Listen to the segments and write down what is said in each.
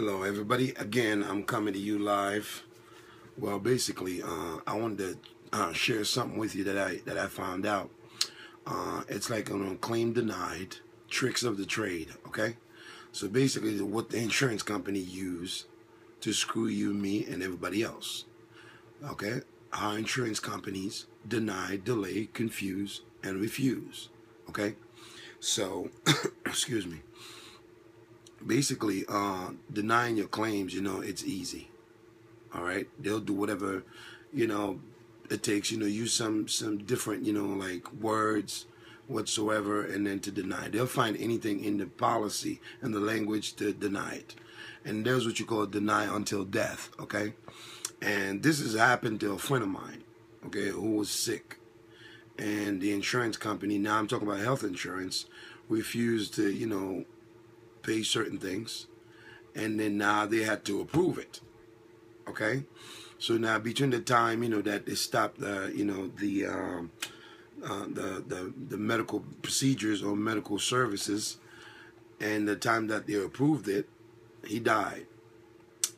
Hello, everybody. Again, I'm coming to you live. Well, basically, I wanted to share something with you that I found out. It's like claim denied, tricks of the trade. Okay, so basically, what the insurance company use to screw you, me, and everybody else. Okay, our insurance companies deny, delay, confuse, and refuse. Okay, so excuse me. Basically, denying your claims, it's easy. All right, they'll do whatever, you know, it takes. Use some different, like words whatsoever, and then to deny. They'll find anything in the policy and the language to deny it. And there's what you call deny until death. Okay, and this has happened to a friend of mine. Okay, who was sick, and the insurance company. Now I'm talking about health insurance. Refused to, pay certain things, and then now they had to approve it. Okay, so now between the time that they stopped the medical procedures or medical services and the time that they approved it, he died.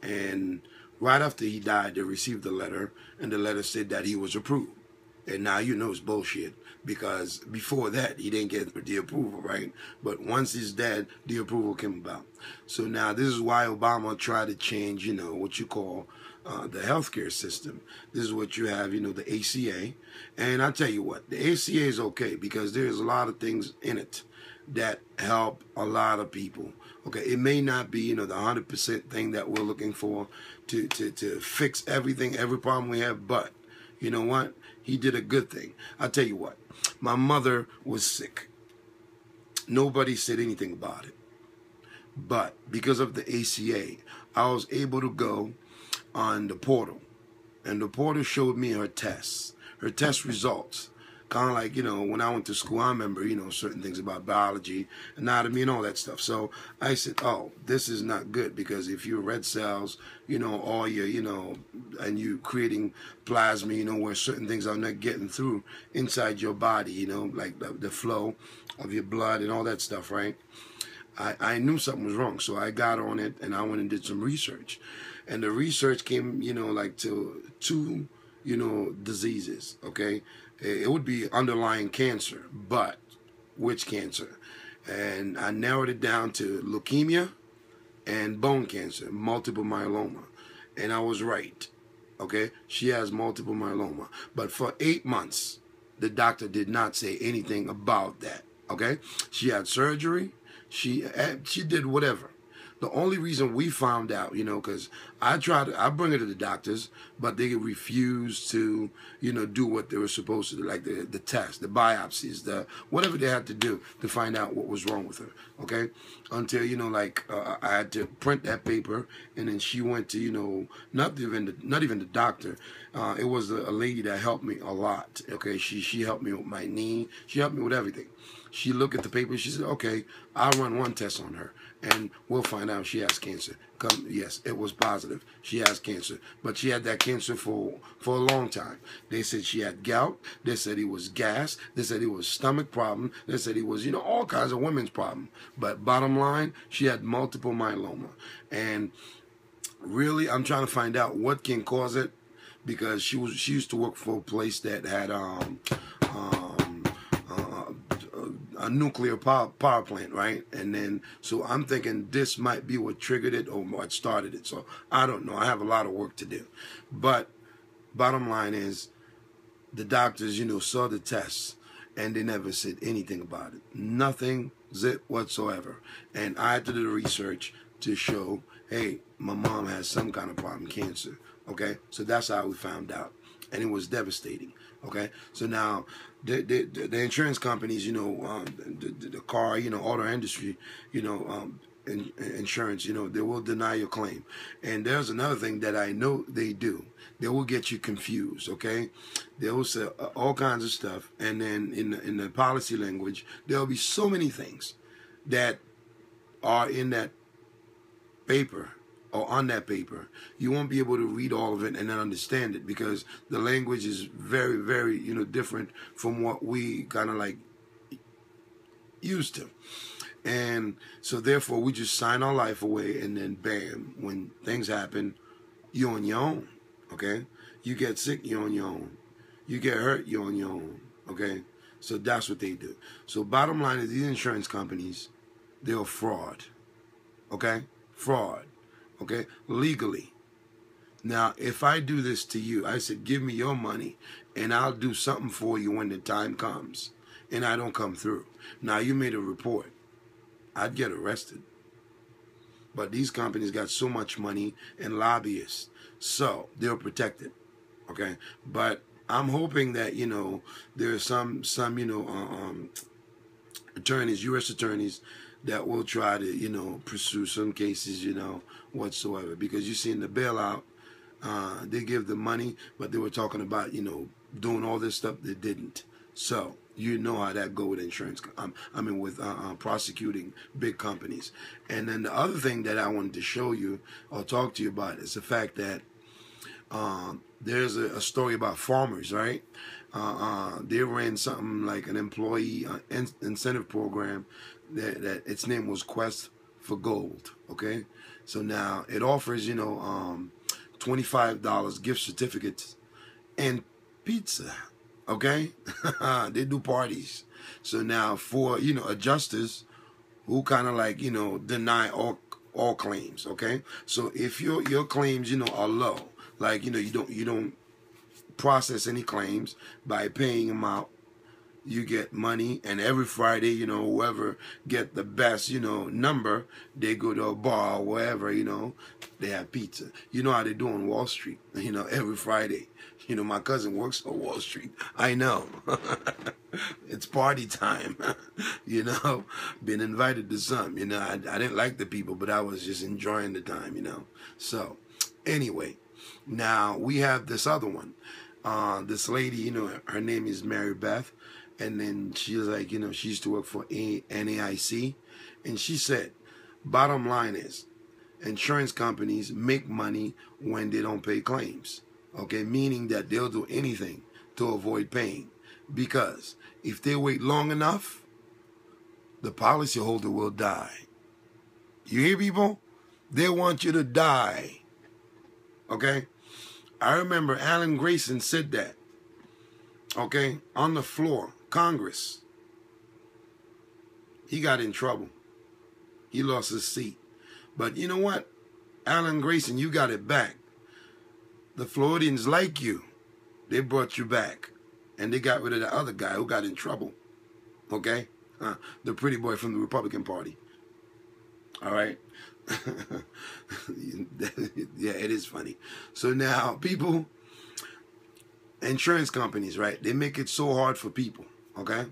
And right after he died, they received the letter, and the letter said that he was approved. And now it's bullshit, because before that he didn't get the approval, right? But once he's dead, the approval came about. So now this is why Obama tried to change, what you call the healthcare system. This is what you have, the ACA. And I tell you what, the ACA is okay because there's a lot of things in it that help a lot of people. Okay, it may not be, the 100% thing that we're looking for to fix everything, every problem we have, but you know what? He did a good thing. I'll tell you what. My mother was sick. Nobody said anything about it. But because of the ACA, I was able to go on the portal. And the portal showed me her test results. Kind of like, when I went to school, I remember, certain things about biology, anatomy, and all that stuff. So I said, oh, this is not good, because if you're red cells, all your, and you creating plasma, where certain things are not getting through inside your body, like the flow of your blood and all that stuff, right? I knew something was wrong, so I got on it, and I went and did some research. And the research came, like to two, diseases, okay? It would be underlying cancer, but which cancer? And I narrowed it down to leukemia and bone cancer, multiple myeloma. And I was right, okay? She has multiple myeloma. But for 8 months, the doctor did not say anything about that, okay? She had surgery. She did whatever. The only reason we found out, because I bring her to the doctors, but they refused to, do what they were supposed to do, like the test, the biopsies, whatever they had to do to find out what was wrong with her, okay? Until, I had to print that paper, and then she went to, not even the doctor. It was a lady that helped me a lot, okay? She helped me with my knee. She helped me with everything. She looked at the paper. She said, okay, I'll run one test on her, and we'll find out if she has cancer. Yes, it was positive. She has cancer. But she had that cancer for a long time. They said she had gout. They said it was gas. They said it was stomach problem. They said it was, all kinds of women's problem. But bottom line, she had multiple myeloma. And really, I'm trying to find out what can cause it, because she used to work for a place that had a nuclear power plant, right? And then, so I'm thinking this might be what triggered it or what started it. So I don't know. I have a lot of work to do. But bottom line is, the doctors, saw the tests, and they never said anything about it. Nothing, zip whatsoever. And I had to do the research to show, hey, my mom has some kind of problem, cancer. Okay? So that's how we found out. And it was devastating. Okay, so now the insurance companies, the car, auto industry, insurance, they will deny your claim. And there's another thing that I know they do. They will get you confused. Okay, they will say all kinds of stuff, and then in the policy language, there will be so many things that are in that paper or on that paper. You won't be able to read all of it and then understand it, because the language is very, very, different from what we kind of like used to. And so therefore we just sign our life away, and then bam, when things happen, you're on your own. Okay? You get sick, you're on your own. You get hurt, you're on your own. Okay? So that's what they do. So bottom line is, these insurance companies, they're fraud. Okay? Fraud. Okay? Legally. Now, if I do this to you, I said, give me your money and I'll do something for you when the time comes, and I don't come through. Now, you made a report. I'd get arrested. But these companies got so much money and lobbyists, so they're protected. Okay? But I'm hoping that, you know, there are some you know, attorneys, U.S. attorneys, that will try to, you know, pursue some cases, you know, whatsoever. Because you see in the bailout, they give the money, but they were talking about, you know, doing all this stuff they didn't. So you know how that go with insurance. I mean, with prosecuting big companies. And then the other thing that I wanted to show you or talk to you about is the fact that there's a story about farmers, right? They ran something like an employee incentive program that its name was Quest for Gold. Okay, so now it offers, you know, $25 gift certificates and pizza. Okay, they do parties. So now for, you know, adjusters who kind of like, you know, deny all claims. Okay, so if your claims, you know, are low, like, you know, you don't process any claims by paying them out, you get money, and every Friday, you know, whoever get the best, you know, number, they go to a bar or wherever, you know, they have pizza. You know how they do on Wall Street, you know, every Friday. You know, my cousin works on Wall Street. I know. It's party time. You know, been invited to some, you know. I didn't like the people, but I was just enjoying the time, you know. So, anyway, now we have this other one. This lady, you know, her name is Mary Beth. And then she was like, you know, she used to work for NAIC. And she said, bottom line is, insurance companies make money when they don't pay claims. Okay, meaning that they'll do anything to avoid paying. Because if they wait long enough, the policyholder will die. You hear, people? They want you to die. Okay? I remember Alan Grayson said that. Okay? On the floor. Congress. He got in trouble. He lost his seat. But you know what? Alan Grayson, you got it back. The Floridians like you. They brought you back. And they got rid of the other guy who got in trouble. Okay? The pretty boy from the Republican Party. All right? Yeah, it is funny. So now, people, insurance companies, right? They make it so hard for people. Okay?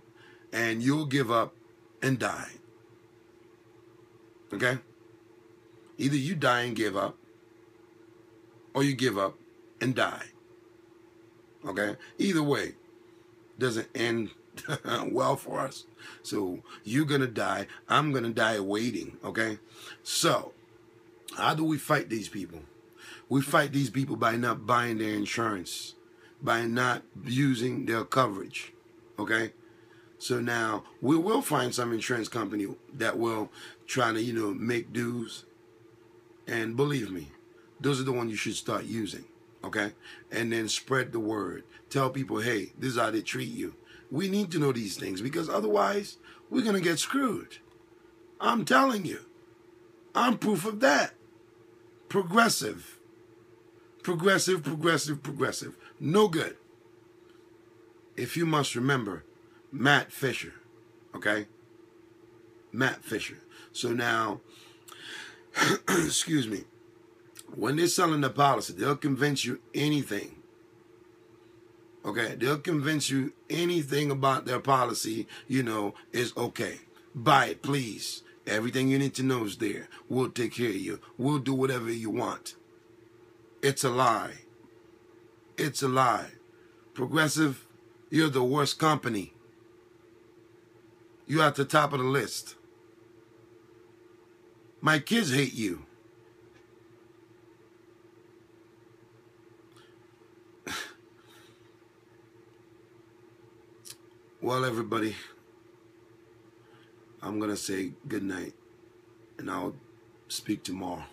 And you'll give up and die. Okay? Either you die and give up, or you give up and die. Okay? Either way, doesn't end well for us. So you're going to die. I'm going to die waiting. Okay? So, how do we fight these people? We fight these people by not buying their insurance, by not using their coverage. Okay? So now, we will find some insurance company that will try to, you know, make dues. And believe me, those are the ones you should start using. Okay? And then spread the word. Tell people, hey, this is how they treat you. We need to know these things, because otherwise, we're going to get screwed. I'm telling you. I'm proof of that. Progressive. Progressive, progressive, progressive. No good. If you must remember, Matt Fisher. Okay? Matt Fisher. So now, excuse me, when they're selling the policy, they'll convince you anything. Okay? They'll convince you anything about their policy, you know, is okay. Buy it, please. Everything you need to know is there. We'll take care of you. We'll do whatever you want. It's a lie. It's a lie. Progressive, you're the worst company. You're at the top of the list. My kids hate you. Well, everybody, I'm going to say good night, and I'll speak tomorrow.